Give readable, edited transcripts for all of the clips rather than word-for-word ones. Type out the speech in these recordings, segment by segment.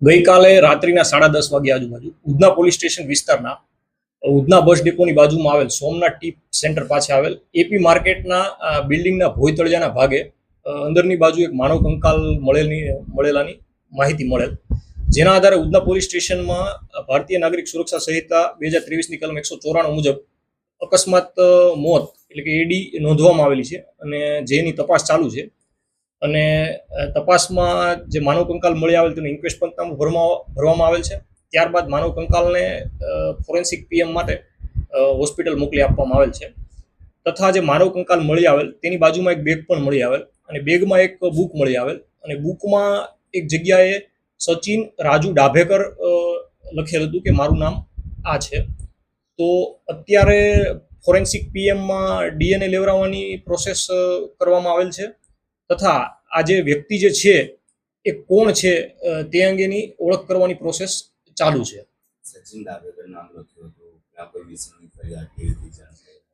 ગઈકાલે રાત્રિના 10:30 વાગ્યા આજુબાજુ ઉધના પોલીસ સ્ટેશન વિસ્તારના ઉધના બસ ડેપોની બાજુમાં આવેલ સોમનાથ ટી સેન્ટર પાસે આવેલ એપી માર્કેટના બિલ્ડિંગના ભોયતળિયાના ભાગે અંદરની બાજુ એક માનવ કંકાલ મળેલાની માહિતી મળેલ, જેના આધારે ઉધના પોલીસ સ્ટેશનમાં ભારતીય નાગરિક સુરક્ષા સંહિતા 2023ની કલમ 194 મુજબ અકસ્માત મોત એટલે કે એડી નોંધવામાં આવેલી છે અને જેની તપાસ ચાલુ છે. અને તપાસમાં જે માનવ કંકાલ મળી આવેલ તેનું ઇન્ક્વેસ્ટ પંચનામું ભરવામાં આવેલ છે. ત્યારબાદ માનવ કંકાલને ફોરેન્સિક પીએમ માટે હોસ્પિટલ મોકલી આપવામાં આવેલ છે. તથા જે માનવ કંકાલ મળી આવેલ તેની બાજુમાં એક બેગ પણ મળી આવેલ અને બેગમાં એક બુક મળી આવેલ અને બુકમાં એક જગ્યાએ સચિન રાજુ ડાભેકર લખેલું હતું કે મારું નામ આ છે. તો અત્યારે ફોરેન્સિક પીએમમાં ડીએનએ લેવડાવવાની પ્રોસેસ કરવામાં આવેલ છે તથા આ જે વ્યક્તિ જે છે એ કોણ છે તે અંગેની ઓળખ કરવાની પ્રોસેસ ચાલુ છે.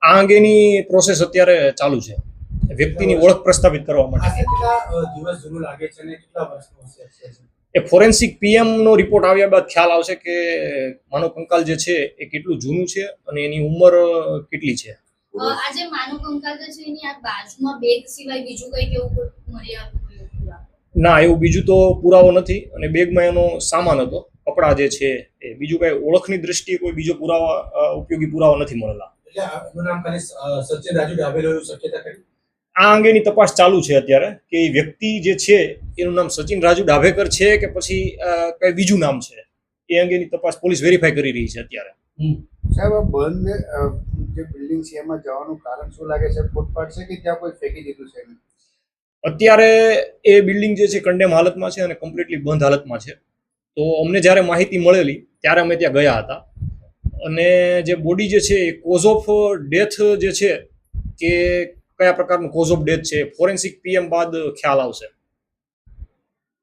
આ અંગેની પ્રોસેસ અત્યારે ચાલુ છે વ્યક્તિની ઓળખ પ્રસ્થાપિત કરવા માટે. એ ફોરેન્સિક પીએમ નો રિપોર્ટ આવ્યા બાદ ખ્યાલ આવશે કે માનવ કંકાલ જે છે એ કેટલું જૂનું છે અને એની ઉંમર કેટલી છે. આજે માનવ કંકાલ જે છે એની આ બાજુમાં બેગ સિવાય બીજું કંઈ કેવું મળી આવ્યું? ના, એવું બીજું તો પુરાવો નથી અને બેગમાં એનો સામાન હતો, કપડા જે છે એ. બીજું કઈ ઓળખની દ્રષ્ટિએ કોઈ બીજો પુરાવા ઉપયોગી પુરાવા નથી મળેલા. આ અંગેની તપાસ ચાલુ છે અત્યારે કે વ્યક્તિ જે છે એનું નામ સચિન રાજુ ડાભેકર છે કે પછી કઈ બીજું નામ છે, એ અંગેની તપાસ પોલીસ વેરીફાઈ કરી રહી છે અત્યારે. સાહેબ, બંધ જે બિલ્ડિંગ છે એમાં જવાનું કારણ શું લાગે છે? ફૂટપાથ છે કે ત્યાં કોઈ ફેંકી દીધું છે? અત્યારે એ બિલ્ડિંગ જે છે કન્ડેમ હાલતમાં છે અને કમ્પ્લીટલી બંધ હાલતમાં છે. તો અમને જ્યારે માહિતી મળેલી ત્યારે અમે ત્યાં ગયા હતા અને જે બોડી જે છે એ કોઝ ઓફ ડેથ જે છે કે કયા પ્રકારનું કોઝ ઓફ ડેથ છે ફોરેન્સિક પીએમ બાદ ખ્યાલ આવશે.